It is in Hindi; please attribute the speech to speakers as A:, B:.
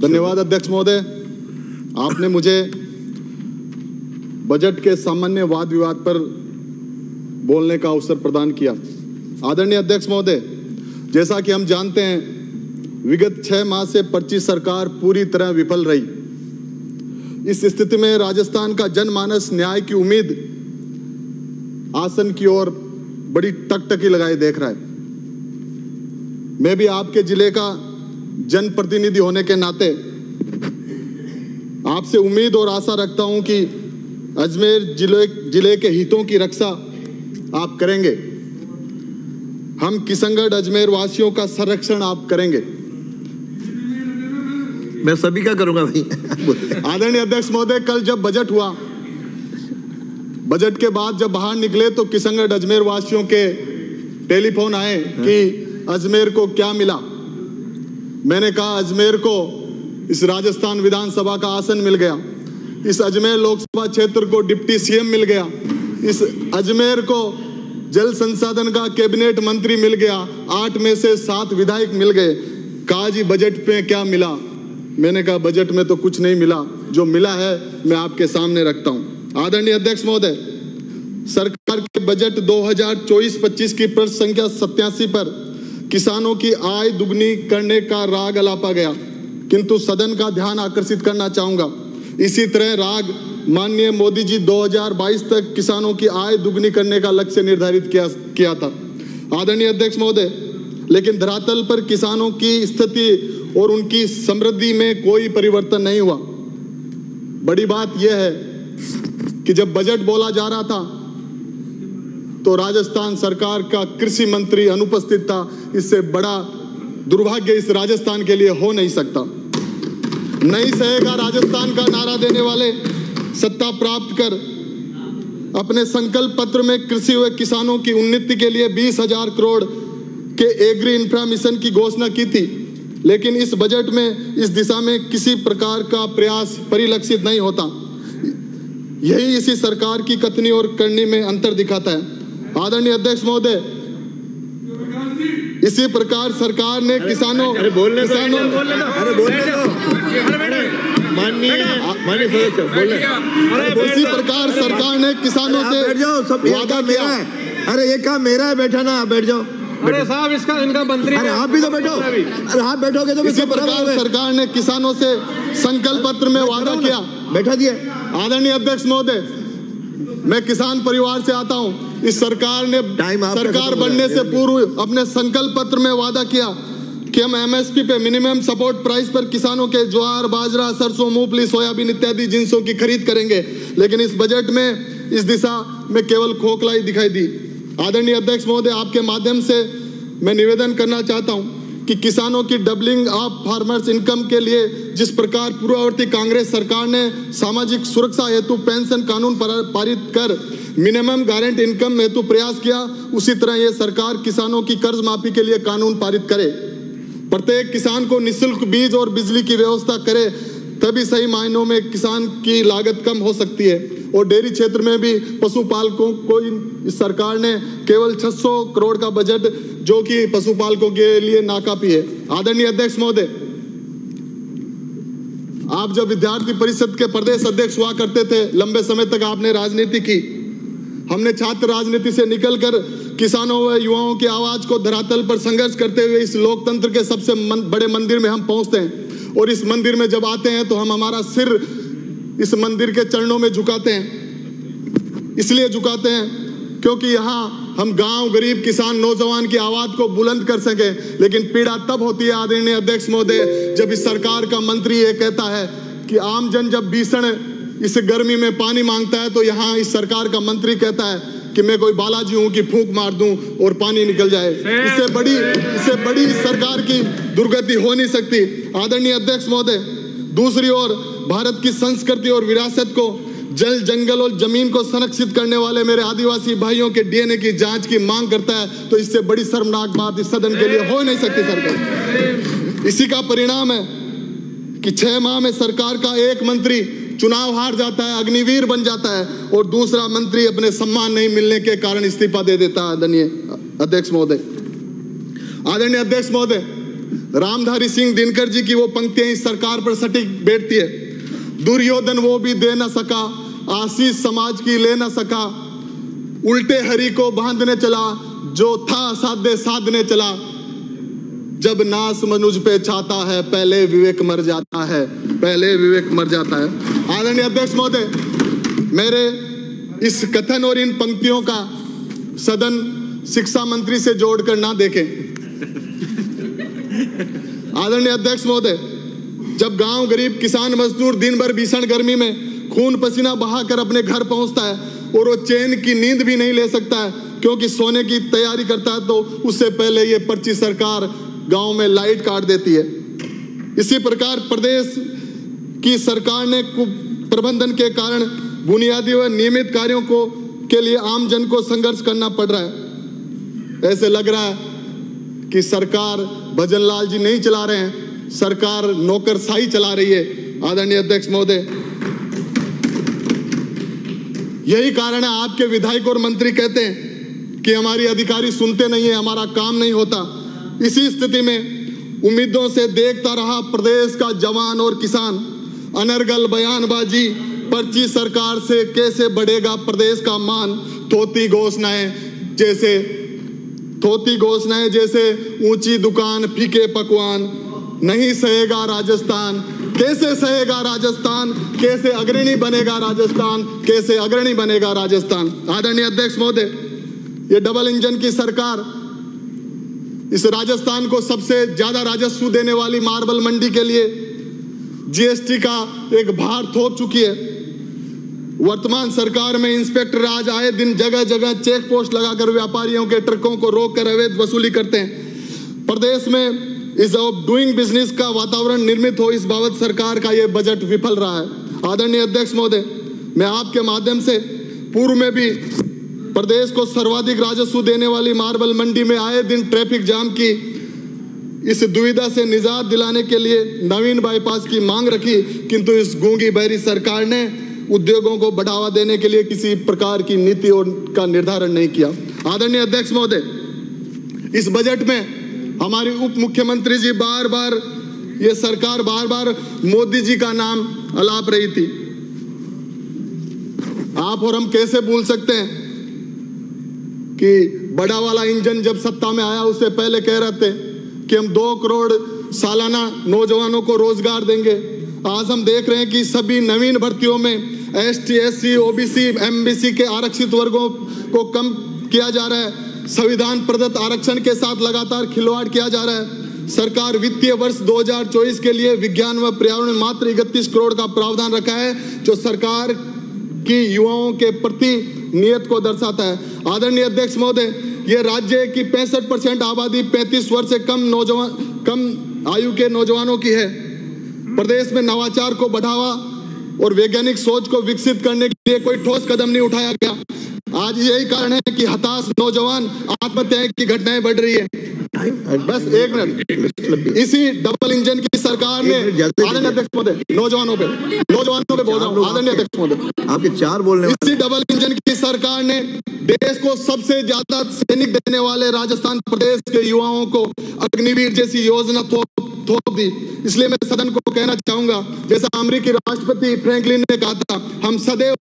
A: धन्यवाद अध्यक्ष महोदय। आपने मुझे बजट के सामान्य वाद विवाद पर बोलने का अवसर प्रदान किया। आदरणीय अध्यक्ष महोदय, जैसा कि हम जानते हैं, विगत 6 माह से पर्ची सरकार पूरी तरह विफल रही। इस स्थिति में राजस्थान का जनमानस न्याय की उम्मीद आसन की ओर बड़ी टकटकी लगाए देख रहा है। मैं भी आपके जिले का जनप्रतिनिधि होने के नाते आपसे उम्मीद और आशा रखता हूं कि अजमेर जिले के हितों की रक्षा आप करेंगे। हम किशनगढ़ अजमेर वासियों का संरक्षण आप करेंगे।
B: मैं सभी का करूंगा भाई।
A: आदरणीय अध्यक्ष महोदय, कल जब बजट हुआ, बजट के बाद जब बाहर निकले तो किशनगढ़ अजमेर वासियों के टेलीफोन आए कि अजमेर को क्या मिला। मैंने कहा अजमेर को इस राजस्थान विधानसभा का आसन मिल गया, इस अजमेर लोकसभा क्षेत्र को डिप्टी सीएम मिल गया, इस अजमेर को जल संसाधन का कैबिनेट मंत्री मिल गया, 8 में से 7 विधायक मिल गए। कहा जी बजट पे क्या मिला? मैंने कहा बजट में तो कुछ नहीं मिला, जो मिला है मैं आपके सामने रखता हूं। आदरणीय अध्यक्ष महोदय, सरकार के बजट 2024-25 की प्रश्न संख्या 87 पर किसानों की आय दुगनी करने का राग अलापा गया, किंतु सदन का ध्यान आकर्षित करना चाहूंगा, इसी तरह राग माननीय मोदी जी 2022 तक किसानों की आय दुगनी करने का लक्ष्य निर्धारित किया था। आदरणीय अध्यक्ष महोदय, लेकिन धरातल पर किसानों की स्थिति और उनकी समृद्धि में कोई परिवर्तन नहीं हुआ। बड़ी बात यह है कि जब बजट बोला जा रहा था तो राजस्थान सरकार का कृषि मंत्री अनुपस्थित था। इससे बड़ा दुर्भाग्य इस राजस्थान के लिए हो नहीं सकता। नहीं सहेगा राजस्थान का नारा देने वाले सत्ता प्राप्त कर अपने संकल्प पत्र में कृषि व किसानों की उन्नति के लिए 20,000 करोड़ के एग्री इंफ्रा मिशन की घोषणा की थी, लेकिन इस बजट में इस दिशा में किसी प्रकार का प्रयास परिलक्षित नहीं होता। यही इसी सरकार की कथनी और करनी में अंतर दिखाता है। आदरणीय अध्यक्ष महोदय, इसी प्रकार सरकार ने किसानों इसी प्रकार सरकार ने किसानों से वादा किया।
B: अरे ये काम मेरा है, बैठा ना, बैठ जाओ।
C: अरे साहब इनका मंत्री,
B: अरे आप भी तो बैठो। अरे आप बैठोगे तो
A: इसी प्रकार सरकार ने किसानों से संकल्प पत्र में वादा किया।
B: बैठा दिए।
A: आदरणीय अध्यक्ष महोदय, मैं किसान परिवार से आता हूं। इस सरकार ने सरकार बनने से पूर्व अपने संकल्प पत्र में वादा किया कि हम एमएसपी पे, मिनिमम सपोर्ट प्राइस पर किसानों के ज्वार, बाजरा, सरसों, मूंगफली, सोयाबीन इत्यादि जिनसों की खरीद करेंगे, लेकिन इस बजट में इस दिशा में केवल खोखलाई दिखाई दी। आदरणीय अध्यक्ष महोदय, आपके माध्यम से मैं निवेदन करना चाहता हूं कि किसानों की डबलिंग ऑफ फार्मर्स इनकम के लिए जिस प्रकार पूर्ववर्ती कांग्रेस सरकार ने सामाजिक सुरक्षा हेतु पेंशन कानून पारित कर मिनिमम गारंटी इनकम हेतु प्रयास किया, उसी तरह यह सरकार किसानों की कर्ज माफी के लिए कानून पारित करे, प्रत्येक किसान को निःशुल्क बीज और बिजली की व्यवस्था करे, तभी सही मायनों में किसान की लागत कम हो सकती है। और डेयरी क्षेत्र में भी पशुपालकों को इस सरकार ने केवल 600 करोड़ का बजट, जो कि पशुपालकों के लिए नाकाफी है। आदरणीय अध्यक्ष महोदय, आप जब विद्यार्थी परिषद के प्रदेश अध्यक्ष हुआ करते थे, लंबे समय तक आपने राजनीति की। हमने छात्र राजनीति से निकलकर किसानों व युवाओं की आवाज को धरातल पर संघर्ष करते हुए इस लोकतंत्र के सबसे बड़े मंदिर में हम पहुंचते हैं। और इस मंदिर में जब आते हैं तो हम हमारा सिर इस मंदिर के चरणों में झुकाते हैं। इसलिए झुकाते हैं क्योंकि यहाँ हम गांव, गरीब, किसान, नौजवान की आवाज को बुलंद कर सकें। लेकिन पीड़ा तब होती है आदरणीय अध्यक्ष महोदय, जब इस सरकार का मंत्री ये कहता है कि आम जन जब भीषण इस गर्मी में पानी मांगता है तो यहाँ इस सरकार का मंत्री कहता है कि मैं कोई बालाजी हूं कि फूंक मार दूं और पानी निकल जाए। इससे बड़ी सरकार की दुर्गति हो नहीं सकती। आदरणीय अध्यक्ष महोदय, दूसरी ओर भारत की संस्कृति और विरासत को, जल, जंगल और जमीन को संरक्षित करने वाले मेरे आदिवासी भाइयों के डीएनए की जांच की मांग करता है, तो इससे बड़ी शर्मनाक बात इस सदन के लिए हो नहीं सकती सरकार। इसी का परिणाम है कि 6 माह में सरकार का एक मंत्री चुनाव हार जाता है, अग्निवीर बन जाता है, और दूसरा मंत्री अपने सम्मान नहीं मिलने के कारण इस्तीफा दे देता है। आदरणीय अध्यक्ष महोदय, रामधारी सिंह दिनकर जी की वो पंक्तियां इस सरकार पर सटीक बैठती है। दुर्योधन वो भी दे न सका, आशीष समाज की ले न सका, उल्टे हरि को बांधने चला, जो था साधे साधने चला, जब नास मनुज पे छाता है, पहले विवेक मर जाता है, पहले विवेक मर जाता है। आदरणीय अध्यक्ष महोदय, मेरे इस कथन और इन पंक्तियों का सदन शिक्षा मंत्री से जोड़कर ना देखें। आदरणीय अध्यक्ष महोदय, जब गांव गरीब किसान मजदूर दिन भर भीषण गर्मी में खून पसीना बहाकर अपने घर पहुंचता है और वो चैन की नींद भी नहीं ले सकता है क्योंकि सोने की तैयारी करता है, तो उससे पहले ये पर्ची सरकार गांव में लाइट काट देती है। इसी प्रकार प्रदेश की सरकार ने कुप्रबंधन के कारण बुनियादी व नियमित कार्यों को के लिए आम जन को संघर्ष करना पड़ रहा है। ऐसे लग रहा है कि सरकार भजन लाल जी नहीं चला रहे हैं, सरकार नौकरशाही चला रही है। आदरणीय अध्यक्ष महोदय, यही कारण है आपके विधायक और मंत्री कहते हैं कि हमारी अधिकारी सुनते नहीं है, हमारा काम नहीं होता। इसी स्थिति में उम्मीदों से देखता रहा प्रदेश का जवान और किसान। अनर्गल बयानबाजी, पर्ची सरकार से कैसे बढ़ेगा प्रदेश का मान, थोती घोषणाएं जैसे ऊंची दुकान, फीके पकवान, नहीं सहेगा राजस्थान, कैसे सहेगा राजस्थान, कैसे अग्रणी बनेगा राजस्थान, कैसे अग्रणी बनेगा राजस्थान। आदरणीय अध्यक्ष महोदय, ये डबल इंजन की सरकार इस राजस्थान को सबसे ज्यादा राजस्व देने वाली मार्बल मंडी के लिए जीएसटी का एक भार थोप चुकी है। वर्तमान सरकार में इंस्पेक्टर राज आए दिन जगह जगह चेक पोस्ट लगाकर व्यापारियों के ट्रकों को रोककर अवैध वसूली करते हैं। प्रदेश में इस ऑफ डूइंग बिजनेस का वातावरण निर्मित हो, इस बाबत सरकार का यह बजट विफल रहा है। आदरणीय अध्यक्ष महोदय, मैं आपके माध्यम से पूर्व में भी प्रदेश को सर्वाधिक राजस्व देने वाली मार्बल मंडी में आए दिन ट्रैफिक जाम की इस दुविधा से निजात दिलाने के लिए नवीन बाईपास की मांग रखी, किंतु इस गूंगी बहरी सरकार ने उद्योगों को बढ़ावा देने के लिए किसी प्रकार की नीति और का निर्धारण नहीं किया। आदरणीय अध्यक्ष महोदय, इस बजट में हमारी उप मुख्यमंत्री जी ये सरकार बार बार मोदी जी का नाम अलाप रही थी। आप और हम कैसे भूल सकते हैं कि बड़ा वाला इंजन जब सत्ता में आया उससे पहले कह रहे थे कि हम 2 करोड़ सालाना नौजवानों को रोजगार देंगे। आज हम देख रहे हैं कि सभी नवीन भर्तियों में ST, SC, OBC, MBC के आरक्षित वर्गों को कम किया जा रहा है। संविधान प्रदत्त आरक्षण के साथ लगातार खिलवाड़ किया जा रहा है। सरकार वित्तीय वर्ष 2024 के लिए विज्ञान व पर्यावरण मात्र 31 करोड़ का प्रावधान रखा है, जो सरकार की युवाओं के प्रति नियत को दर्शाता है। आदरणीय अध्यक्ष महोदय, ये राज्य की 65% आबादी 35 वर्ष से कम आयु के नौजवानों की है। प्रदेश में नवाचार को बढ़ावा और वैज्ञानिक सोच को विकसित करने के लिए कोई ठोस कदम नहीं उठाया गया। आज यही कारण है कि हताश नौजवान आत्महत्या की घटनाएं बढ़ रही है। बस एक मिनट, इसी डबल इंजन की सरकार ने आदरणीय अध्यक्ष महोदय नौजवानों पे बोल रहा हूँ। आदरणीय अध्यक्ष महोदय,
B: आपके 4 बोलने,
A: इसी डबल इंजन की सरकार ने देश को सबसे ज्यादा सैनिक देने वाले राजस्थान प्रदेश के युवाओं को अग्निवीर जैसी योजना थोप दी। इसलिए मैं सदन को कहना चाहूंगा, जैसा अमेरिकी राष्ट्रपति फ्रैंकलिन ने कहा था, हम सदैव